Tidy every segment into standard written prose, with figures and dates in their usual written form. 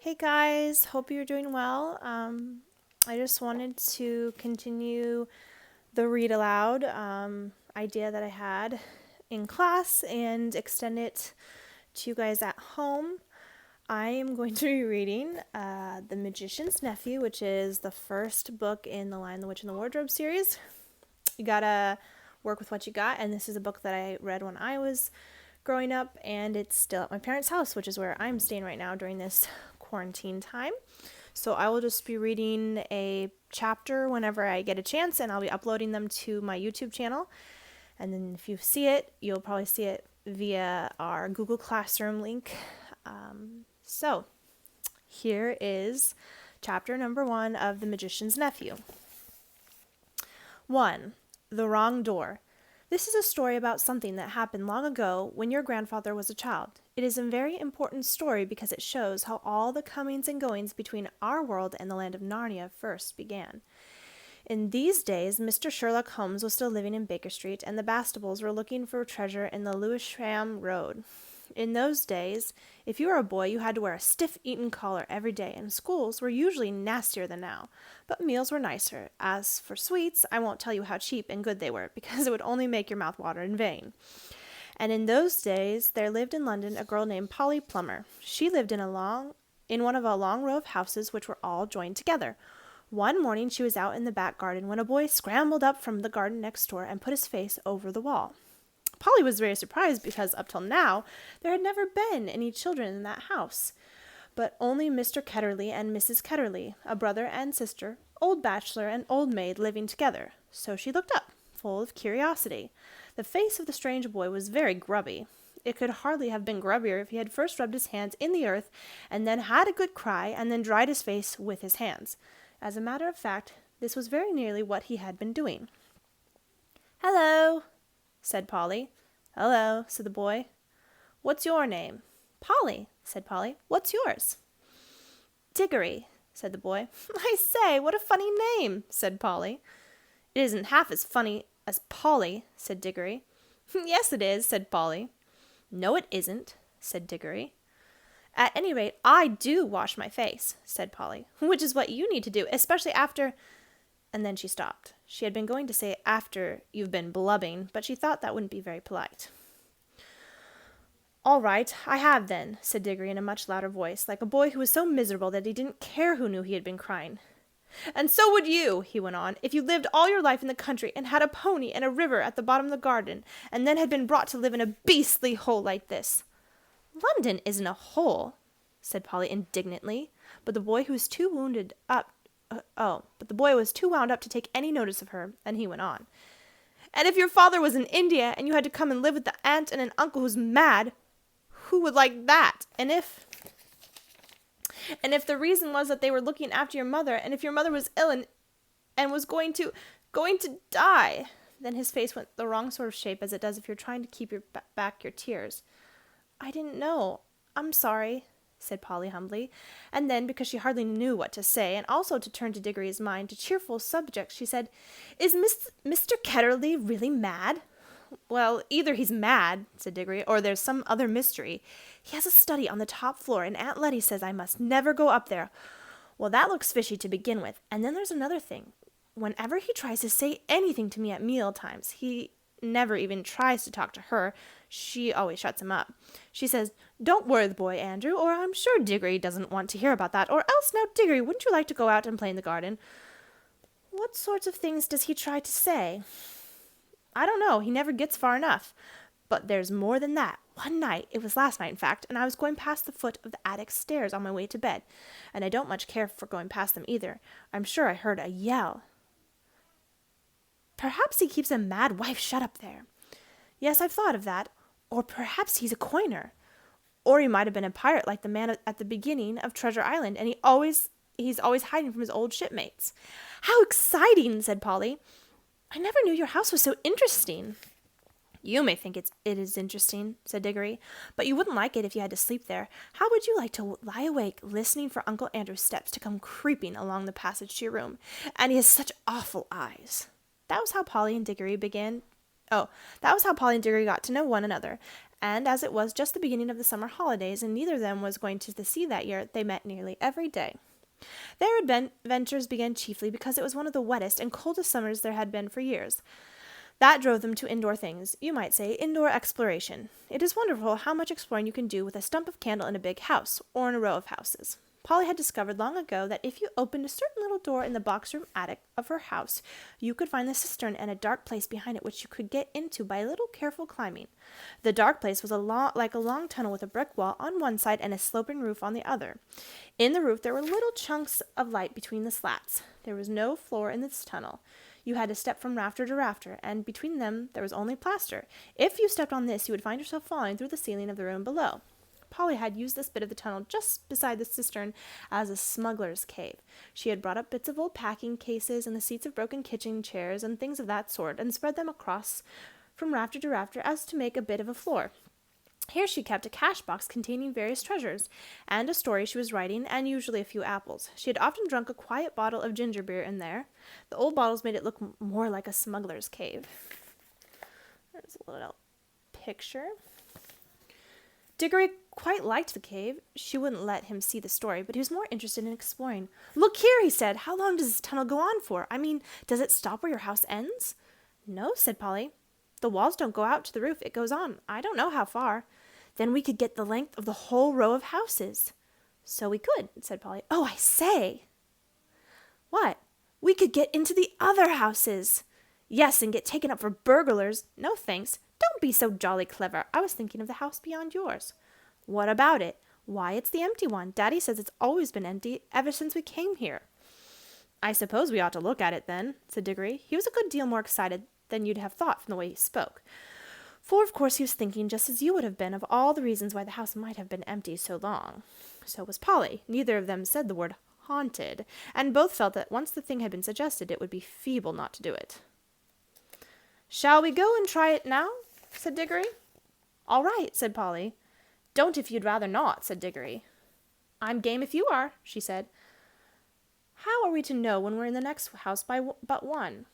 Hey guys, hope you're doing well. I just wanted to continue the read aloud idea that I had in class and extend it to you guys at home. I am going to be reading The Magician's Nephew, which is the first book in the Lion, the Witch, and the Wardrobe series. You gotta work with what you got, and this is a book that I read when I was growing up, and it's still at my parents' house, which is where I'm staying right now during this quarantine time. So I will just be reading a chapter whenever I get a chance, and I'll be uploading them to my YouTube channel. And then if you see it, you'll probably see it via our Google Classroom link. So here is chapter number 1 of The Magician's Nephew. 1. The Wrong Door. This is a story about something that happened long ago when your grandfather was a child. It is a very important story because it shows how all the comings and goings between our world and the land of Narnia first began. In these days, Mr. Sherlock Holmes was still living in Baker Street, and the Bastables were looking for treasure in the Lewisham Road. In those days, if you were a boy, you had to wear a stiff Eton collar every day, and schools were usually nastier than now. But meals were nicer. As for sweets, I won't tell you how cheap and good they were, because it would only make your mouth water in vain. And in those days, there lived in London a girl named Polly Plummer. She lived in one of a long row of houses which were all joined together. One morning she was out in the back garden when a boy scrambled up from the garden next door and put his face over the wall. Polly was very surprised because up till now there had never been any children in that house, but only Mr. Ketterley and Mrs. Ketterley, a brother and sister, old bachelor and old maid living together. So she looked up, full of curiosity. The face of the strange boy was very grubby. It could hardly have been grubbier if he had first rubbed his hands in the earth and then had a good cry and then dried his face with his hands. As a matter of fact, this was very nearly what he had been doing. "Hello," said Polly. "Hello," said the boy. "What's your name?" "Polly," said Polly. "What's yours?" "Diggory," said the boy. "I say, what a funny name," said Polly. "It isn't half as funny as Polly," said Diggory. "Yes, it is," said Polly. "No, it isn't," said Diggory. "At any rate, I do wash my face," said Polly, "which is what you need to do, especially after—" And then she stopped. She had been going to say after you've been blubbing, but she thought that wouldn't be very polite. "All right, I have then," said Diggory in a much louder voice, like a boy who was so miserable that he didn't care who knew he had been crying. "And so would you," he went on, "if you lived all your life in the country and had a pony and a river at the bottom of the garden, and then had been brought to live in a beastly hole like this." "London isn't a hole," said Polly indignantly, but the boy was too wound up to take any notice of her, and he went on. "And if your father was in India, and you had to come and live with the aunt and an uncle who's mad, who would like that? And if the reason was that they were looking after your mother, and if your mother was ill and was going to die." Then his face went the wrong sort of shape, as it does if you're trying to keep back your tears. "I didn't know. I'm sorry," said Polly humbly. And then, because she hardly knew what to say, and also to turn to Diggory's mind to cheerful subjects, she said, "Is Mr. Ketterley really mad?" "Well, either he's mad," said Diggory, "or there's some other mystery. He has a study on the top floor, and Aunt Letty says I must never go up there. Well, that looks fishy to begin with. And then there's another thing. Whenever he tries to say anything to me at meal times, he never even tries to talk to her. She always shuts him up. She says, 'Don't worry the boy, Andrew,' or 'I'm sure Diggory doesn't want to hear about that,' or else, 'Now, Diggory, wouldn't you like to go out and play in the garden?' What sorts of things does he try to say? I don't know. He never gets far enough. But there's more than that. One night, it was last night in fact, and I was going past the foot of the attic stairs on my way to bed, and I don't much care for going past them either. I'm sure I heard a yell. Perhaps he keeps a mad wife shut up there. Yes, I've thought of that. Or perhaps he's a coiner. Or he might have been a pirate like the man at the beginning of Treasure Island, and he's always hiding from his old shipmates." "How exciting," said Polly. "I never knew your house was so interesting." "You may think it is interesting," said Diggory, "but you wouldn't like it if you had to sleep there. How would you like to lie awake listening for Uncle Andrew's steps to come creeping along the passage to your room? And he has such awful eyes." That was how Polly and Diggory got to know one another, and as it was just the beginning of the summer holidays and neither of them was going to the sea that year, they met nearly every day. Their adventures began chiefly because it was one of the wettest and coldest summers there had been for years. That drove them to indoor things, you might say, indoor exploration. It is wonderful how much exploring you can do with a stump of candle in a big house, or in a row of houses. Polly had discovered long ago that if you opened a certain little door in the box room attic of her house, you could find the cistern and a dark place behind it which you could get into by a little careful climbing. The dark place was like a long tunnel with a brick wall on one side and a sloping roof on the other. In the roof there were little chunks of light between the slats. There was no floor in this tunnel. You had to step from rafter to rafter, and between them there was only plaster. If you stepped on this, you would find yourself falling through the ceiling of the room below. Polly had used this bit of the tunnel just beside the cistern as a smuggler's cave. She had brought up bits of old packing cases and the seats of broken kitchen chairs and things of that sort, and spread them across from rafter to rafter as to make a bit of a floor. Here she kept a cash box containing various treasures, and a story she was writing, and usually a few apples. She had often drunk a quiet bottle of ginger beer in there. The old bottles made it look more like a smuggler's cave. There's a little picture. Diggory quite liked the cave. She wouldn't let him see the story, but he was more interested in exploring. "Look here," he said. "How long does this tunnel go on for? I mean, does it stop where your house ends?" "No," said Polly. "The walls don't go out to the roof. It goes on. I don't know how far." "Then we could get the length of the whole row of houses." "So we could," said Polly. "Oh, I say." "What?" "We could get into the other houses." "Yes, and get taken up for burglars." "No, thanks. Don't be so jolly clever. I was thinking of the house beyond yours." "What about it?" "Why, it's the empty one. Daddy says it's always been empty ever since we came here." "I suppose we ought to look at it then," said Diggory. He was a good deal more excited than you'd have thought from the way he spoke. For, of course, he was thinking, just as you would have been, of all the reasons why the house might have been empty so long. So was Polly. Neither of them said the word haunted, and both felt that once the thing had been suggested, it would be feeble not to do it. "Shall we go and try it now?" said Diggory. "All right," said Polly. "Don't if you'd rather not," said Diggory. "I'm game if you are," she said. "How are we to know when we're in the next house by but one?"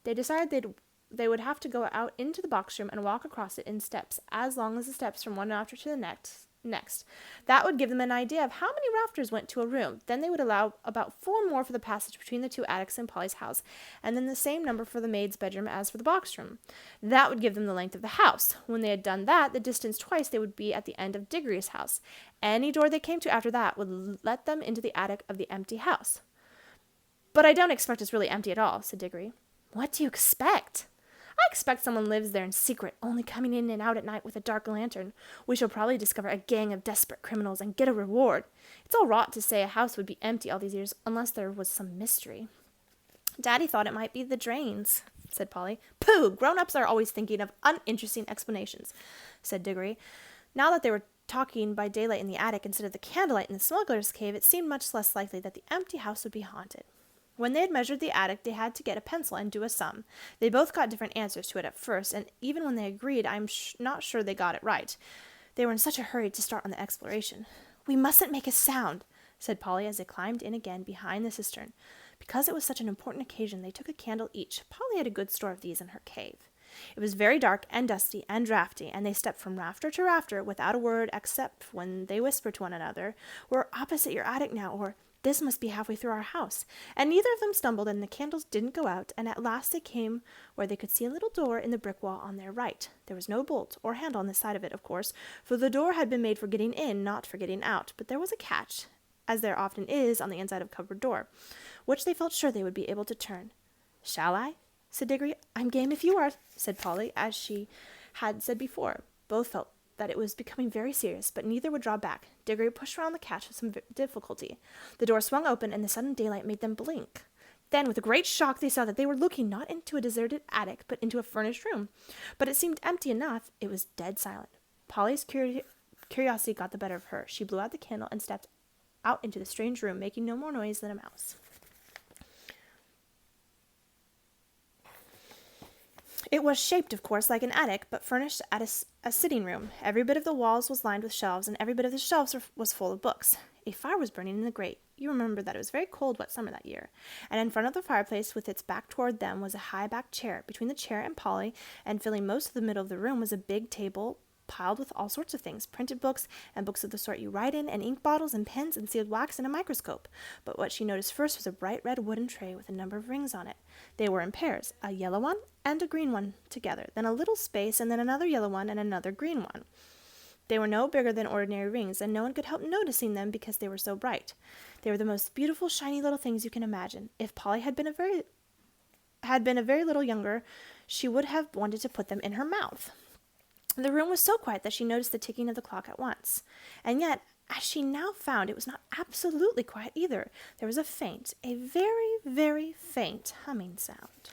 They decided they would have to go out into the box room and walk across it in steps, as long as the steps from one rafter to the next. That would give them an idea of how many rafters went to a room. Then they would allow about 4 more for the passage between the 2 attics in Polly's house, and then the same number for the maid's bedroom as for the box room. That would give them the length of the house. When they had done that, the distance twice, they would be at the end of Diggory's house. Any door they came to after that would let them into the attic of the empty house. "But I don't expect it's really empty at all," said Diggory. "What do you expect?" "I expect someone lives there in secret, only coming in and out at night with a dark lantern. We shall probably discover a gang of desperate criminals and get a reward. It's all rot to say a house would be empty all these years unless there was some mystery." "Daddy thought it might be the drains," said Polly. "Pooh! Grown-ups are always thinking of uninteresting explanations," said Diggory. Now that they were talking by daylight in the attic instead of the candlelight in the smuggler's cave, it seemed much less likely that the empty house would be haunted. When they had measured the attic, they had to get a pencil and do a sum. They both got different answers to it at first, and even when they agreed, I'm not sure they got it right. They were in such a hurry to start on the exploration. "We mustn't make a sound," said Polly as they climbed in again behind the cistern. Because it was such an important occasion, they took a candle each. Polly had a good store of these in her cave. It was very dark and dusty and draughty, and they stepped from rafter to rafter without a word except when they whispered to one another, "We're opposite your attic now," or "This must be halfway through our house." And neither of them stumbled, and the candles didn't go out, and at last they came where they could see a little door in the brick wall on their right. There was no bolt or handle on the side of it, of course, for the door had been made for getting in, not for getting out, but there was a catch, as there often is on the inside of a cupboard door, which they felt sure they would be able to turn. "Shall I?" said Diggory. "I'm game if you are," said Polly, as she had said before. Both felt that it was becoming very serious, but neither would draw back. Diggory pushed around the catch with some difficulty. The door swung open, and the sudden daylight made them blink. Then, with a great shock, they saw that they were looking not into a deserted attic, but into a furnished room. But it seemed empty enough. It was dead silent. Polly's curiosity got the better of her. She blew out the candle and stepped out into the strange room, making no more noise than a mouse. It was shaped, of course, like an attic, but furnished as a sitting room. Every bit of the walls was lined with shelves, and every bit of the shelves was full of books. A fire was burning in the grate. You remember that it was very cold wet summer that year. And in front of the fireplace, with its back toward them, was a high-backed chair. Between the chair and Polly, and filling most of the middle of the room, was a big table, piled with all sorts of things, printed books and books of the sort you write in, and ink bottles and pens and sealed wax and a microscope. But what she noticed first was a bright red wooden tray with a number of rings on it. They were in pairs, a yellow one and a green one together, then a little space, and then another yellow one and another green one. They were no bigger than ordinary rings, and no one could help noticing them because they were so bright. They were the most beautiful, shiny little things you can imagine. If Polly had been a very little younger, she would have wanted to put them in her mouth. The room was so quiet that she noticed the ticking of the clock at once. And yet, as she now found, it was not absolutely quiet either. There was a very, very faint humming sound.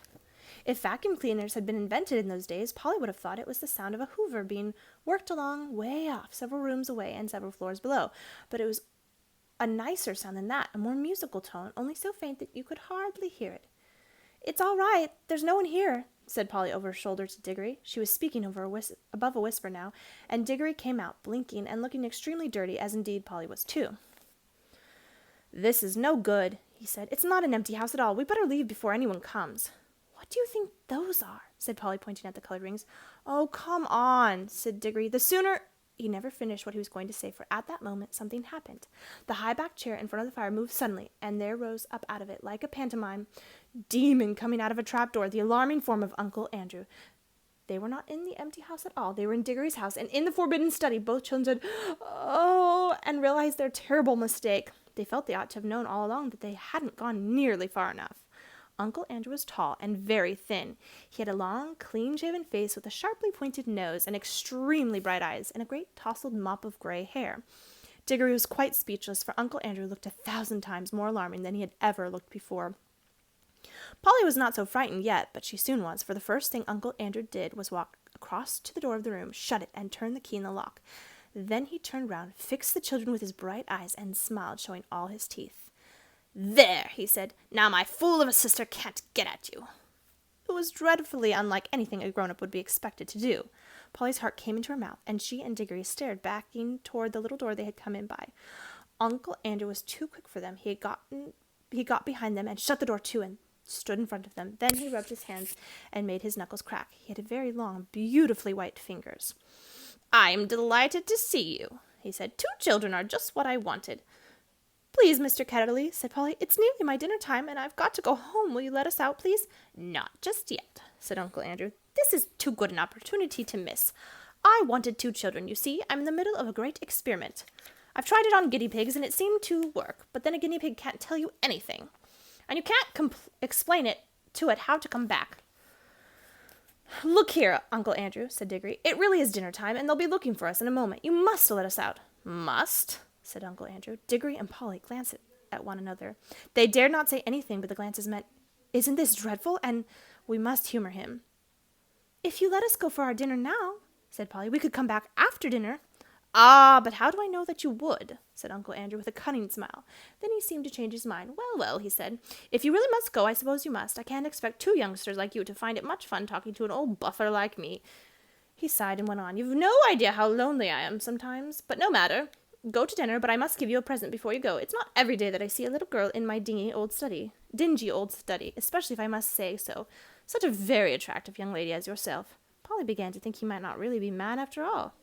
If vacuum cleaners had been invented in those days, Polly would have thought it was the sound of a hoover being worked along way off, several rooms away and several floors below. But it was a nicer sound than that, a more musical tone, only so faint that you could hardly hear it. "It's all right. There's no one here," said Polly over her shoulder to Diggory. She was speaking above a whisper now, and Diggory came out, blinking and looking extremely dirty, as indeed Polly was too. "This is no good," he said. "It's not an empty house at all. We'd better leave before anyone comes." "What do you think those are?" said Polly, pointing at the colored rings. "Oh, come on," said Diggory. "The sooner—" He never finished what he was going to say, for at that moment something happened. The high-backed chair in front of the fire moved suddenly, and there rose up out of it, like a pantomime demon coming out of a trapdoor, the alarming form of Uncle Andrew. They were not in the empty house at all. They were in Diggory's house, and in the forbidden study. Both children said, "Oh," and realized their terrible mistake. They felt they ought to have known all along that they hadn't gone nearly far enough. Uncle Andrew was tall and very thin. He had a long, clean-shaven face with a sharply pointed nose and extremely bright eyes and a great tousled mop of gray hair. Diggory was quite speechless, for Uncle Andrew looked 1,000 times more alarming than he had ever looked before. Polly was not so frightened yet, but she soon was, for the first thing Uncle Andrew did was walk across to the door of the room, shut it, and turn the key in the lock. Then he turned round, fixed the children with his bright eyes, and smiled, showing all his teeth. "There," he said, "now my fool of a sister can't get at you." It was dreadfully unlike anything a grown-up would be expected to do. Polly's heart came into her mouth, and she and Diggory stared backing toward the little door they had come in by. Uncle Andrew was too quick for them. He got behind them and shut the door to and stood in front of them. Then he rubbed his hands and made his knuckles crack. He had very long, beautifully white fingers. "I am delighted to see you," he said. "Two children are just what I wanted." "Please, Mr. Ketterly," said Polly, "it's nearly my dinner time, and I've got to go home. Will you let us out, please?" "Not just yet," said Uncle Andrew. "This is too good an opportunity to miss. I wanted two children, you see. I'm in the middle of a great experiment. I've tried it on guinea pigs, and it seemed to work, but then a guinea pig can't tell you anything. And you can't explain it how to come back." "Look here, Uncle Andrew," said Diggory. "It really is dinner time, and they'll be looking for us in a moment. You must let us out." "Must?" said Uncle Andrew. Diggory and Polly glanced at one another. They dared not say anything, but the glances meant, "Isn't this dreadful? And we must humor him." "If you let us go for our dinner now," said Polly, "we could come back after dinner." "Ah, but how do I know that you would?" said Uncle Andrew with a cunning smile. Then he seemed to change his mind. "Well, well," he said, "if you really must go, I suppose you must. I can't expect two youngsters like you to find it much fun talking to an old buffer like me." He sighed and went on. "You've no idea how lonely I am sometimes. But no matter. Go to dinner, but I must give you a present before you go. It's not every day that I see a little girl in my dingy old study, especially if I must say so. Such a very attractive young lady as yourself." Polly began to think he might not really be mad after all.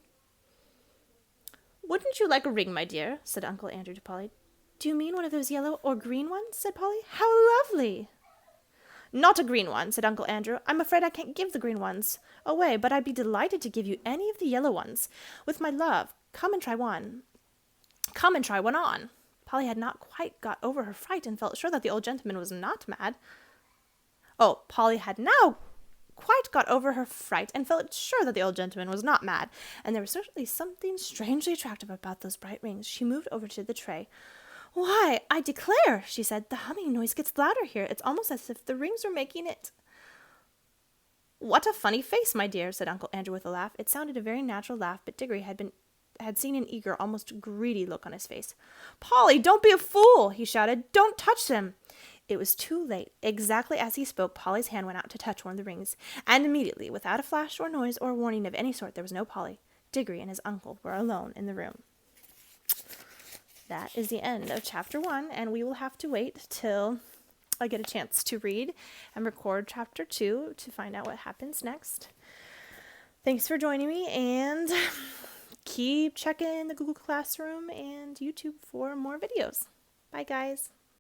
"Wouldn't you like a ring, my dear?" said Uncle Andrew to Polly. "Do you mean one of those yellow or green ones?" said Polly. "How lovely!" "Not a green one," said Uncle Andrew. "I'm afraid I can't give the green ones away, but I'd be delighted to give you any of the yellow ones. With my love. Come and try one on." Polly had not quite got over her fright and felt sure that the old gentleman was not mad. Polly had now quite got over her fright and felt sure that the old gentleman was not mad, and there was certainly something strangely attractive about those bright rings. She moved over to the tray. "Why, I declare," she said, "the humming noise gets louder here. It's almost as if the rings were making it." "What a funny face, my dear," said Uncle Andrew with a laugh. It sounded a very natural laugh, but Diggory had seen an eager, almost greedy look on his face. "Polly, don't be a fool," he shouted. "Don't touch them." It was too late. Exactly as he spoke, Polly's hand went out to touch one of the rings, and immediately, without a flash or noise or warning of any sort, there was no Polly. Diggory and his uncle were alone in the room. That is the end of chapter 1, and we will have to wait till I get a chance to read and record chapter 2 to find out what happens next. Thanks for joining me, and keep checking the Google Classroom and YouTube for more videos. Bye, guys.